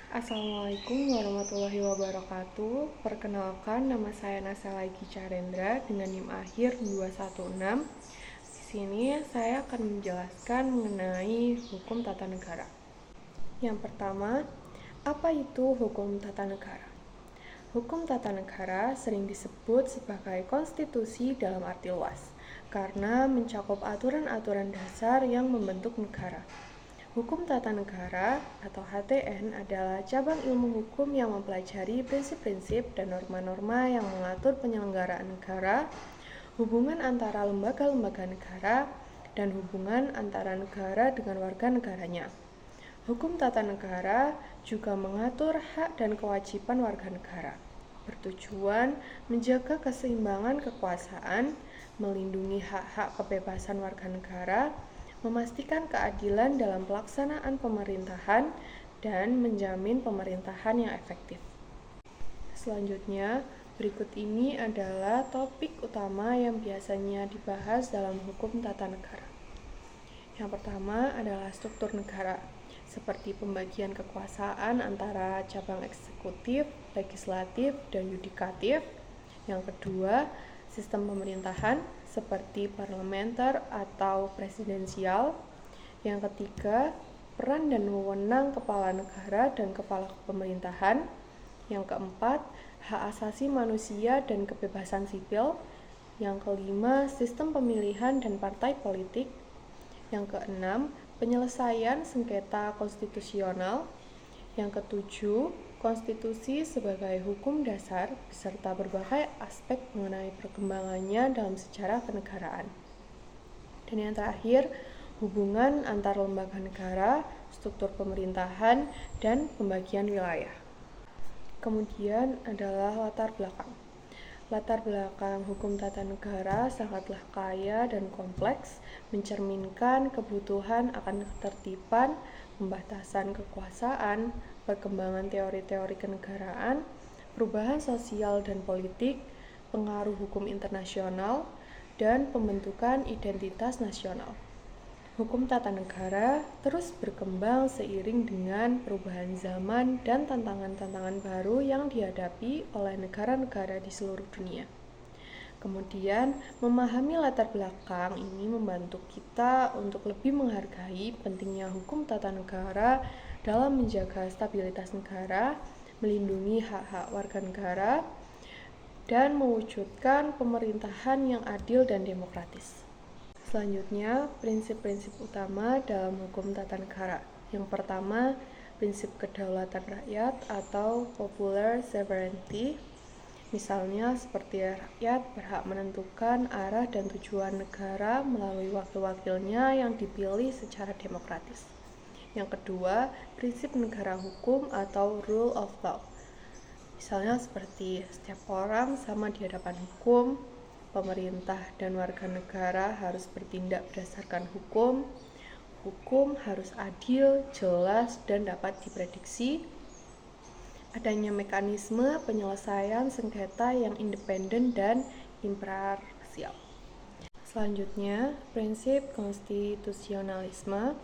Assalamualaikum warahmatullahi wabarakatuh. Perkenalkan, nama saya Nasela Carendra dengan NIM akhir 216. Di sini saya akan menjelaskan mengenai hukum tata negara. Yang pertama, apa itu hukum tata negara? Hukum tata negara sering disebut sebagai konstitusi dalam arti luas, karena mencakup aturan-aturan dasar yang membentuk negara. Hukum tata negara atau HTN adalah cabang ilmu hukum yang mempelajari prinsip-prinsip dan norma-norma yang mengatur penyelenggaraan negara, hubungan antara lembaga-lembaga negara, dan hubungan antara negara dengan warga negaranya. Hukum tata negara juga mengatur hak dan kewajiban warga negara, bertujuan menjaga keseimbangan kekuasaan, melindungi hak-hak kebebasan warga negara, memastikan keadilan dalam pelaksanaan pemerintahan, dan menjamin pemerintahan yang efektif. Selanjutnya, berikut ini adalah topik utama yang biasanya dibahas dalam hukum tata negara. Yang pertama adalah struktur negara, seperti pembagian kekuasaan antara cabang eksekutif, legislatif, dan yudikatif. Yang kedua, sistem pemerintahan seperti parlementer atau presidensial. Yang ketiga, peran dan wewenang kepala negara dan kepala pemerintahan. Yang keempat, hak asasi manusia dan kebebasan sipil. Yang kelima, sistem pemilihan dan partai politik. Yang keenam, penyelesaian sengketa konstitusional. Yang ketujuh, konstitusi sebagai hukum dasar beserta berbagai aspek mengenai perkembangannya dalam sejarah kenegaraan. Dan yang terakhir, hubungan antar lembaga negara, struktur pemerintahan, dan pembagian wilayah. Kemudian adalah latar belakang. Latar belakang hukum tata negara sangatlah kaya dan kompleks, mencerminkan kebutuhan akan ketertiban, pembatasan kekuasaan, perkembangan teori-teori kenegaraan, perubahan sosial dan politik, pengaruh hukum internasional, dan pembentukan identitas nasional. Hukum tata negara terus berkembang seiring dengan perubahan zaman dan tantangan-tantangan baru yang dihadapi oleh negara-negara di seluruh dunia. Kemudian, memahami latar belakang ini membantu kita untuk lebih menghargai pentingnya hukum tata negara dalam menjaga stabilitas negara, melindungi hak-hak warga negara, dan mewujudkan pemerintahan yang adil dan demokratis. Selanjutnya, prinsip-prinsip utama dalam hukum tata negara. Yang pertama, prinsip kedaulatan rakyat atau popular sovereignty. Misalnya seperti rakyat berhak menentukan arah dan tujuan negara melalui wakil-wakilnya yang dipilih secara demokratis. Yang kedua, prinsip negara hukum atau rule of law. Misalnya seperti setiap orang sama di hadapan hukum, pemerintah dan warga negara harus bertindak berdasarkan hukum, hukum harus adil, jelas, dan dapat diprediksi, adanya mekanisme penyelesaian sengketa yang independen dan imparsial. Selanjutnya, prinsip konstitusionalisme.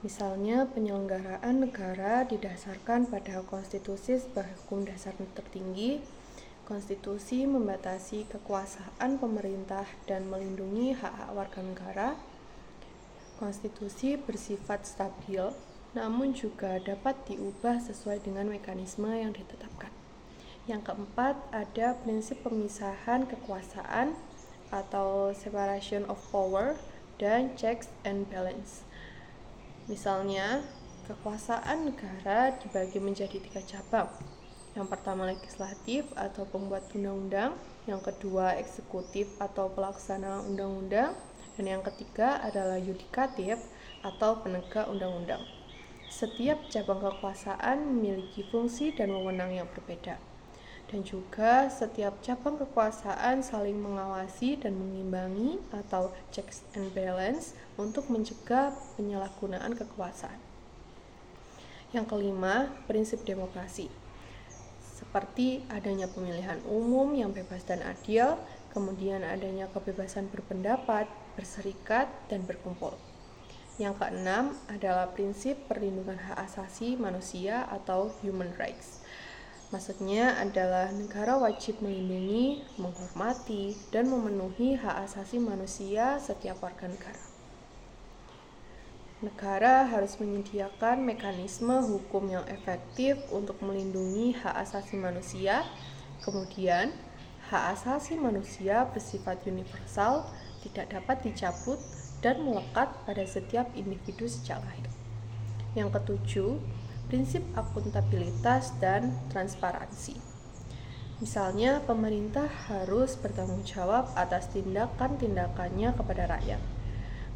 Misalnya, penyelenggaraan negara didasarkan pada konstitusi sebagai hukum dasar tertinggi. Konstitusi membatasi kekuasaan pemerintah dan melindungi hak-hak warga negara. Konstitusi bersifat stabil, namun juga dapat diubah sesuai dengan mekanisme yang ditetapkan. Yang keempat, ada prinsip pemisahan kekuasaan atau separation of power dan checks and balance. Misalnya, kekuasaan negara dibagi menjadi 3 cabang. Yang pertama legislatif atau pembuat undang-undang, yang kedua eksekutif atau pelaksana undang-undang, dan yang ketiga adalah yudikatif atau penegak undang-undang. Setiap cabang kekuasaan memiliki fungsi dan wewenang yang berbeda. Dan juga setiap cabang kekuasaan saling mengawasi dan mengimbangi atau checks and balance untuk mencegah penyalahgunaan kekuasaan. Yang kelima, prinsip demokrasi. Seperti adanya pemilihan umum yang bebas dan adil, kemudian adanya kebebasan berpendapat, berserikat, dan berkumpul. Yang keenam adalah prinsip perlindungan hak asasi manusia atau human rights. Maksudnya adalah negara wajib melindungi, menghormati, dan memenuhi hak asasi manusia setiap warga negara. Negara harus menyediakan mekanisme hukum yang efektif untuk melindungi hak asasi manusia. Kemudian, hak asasi manusia bersifat universal, tidak dapat dicabut, dan melekat pada setiap individu sejak lahir. Yang ketujuh, prinsip akuntabilitas dan transparansi. Misalnya, pemerintah harus bertanggung jawab atas tindakan-tindakannya kepada rakyat.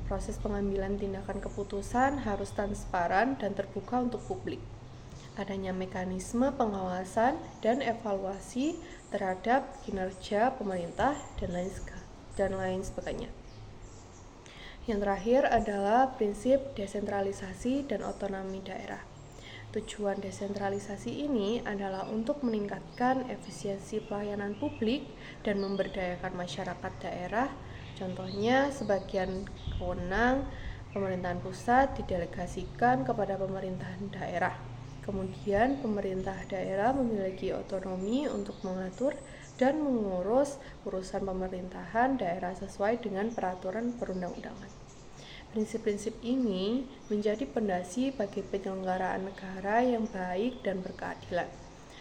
Proses pengambilan tindakan keputusan harus transparan dan terbuka untuk publik. Adanya mekanisme pengawasan dan evaluasi terhadap kinerja pemerintah dan lain sebagainya. Yang terakhir adalah prinsip desentralisasi dan otonomi daerah. Tujuan desentralisasi ini adalah untuk meningkatkan efisiensi pelayanan publik dan memberdayakan masyarakat daerah. Contohnya, sebagian wewenang pemerintahan pusat didelegasikan kepada pemerintahan daerah. Kemudian, pemerintah daerah memiliki otonomi untuk mengatur dan mengurus urusan pemerintahan daerah sesuai dengan peraturan perundang-undangan. Prinsip-prinsip ini menjadi pondasi bagi penyelenggaraan negara yang baik dan berkeadilan.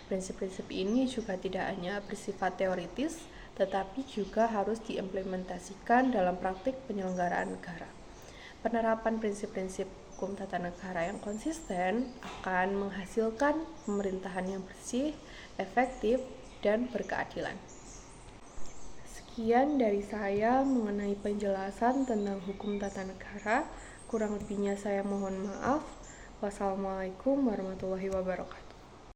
Prinsip-prinsip ini juga tidak hanya bersifat teoritis, tetapi juga harus diimplementasikan dalam praktik penyelenggaraan negara. Penerapan prinsip-prinsip hukum tata negara yang konsisten akan menghasilkan pemerintahan yang bersih, efektif, dan berkeadilan. Sekian dari saya mengenai penjelasan tentang hukum tata negara. Kurang lebihnya saya mohon maaf. Wassalamualaikum warahmatullahi wabarakatuh.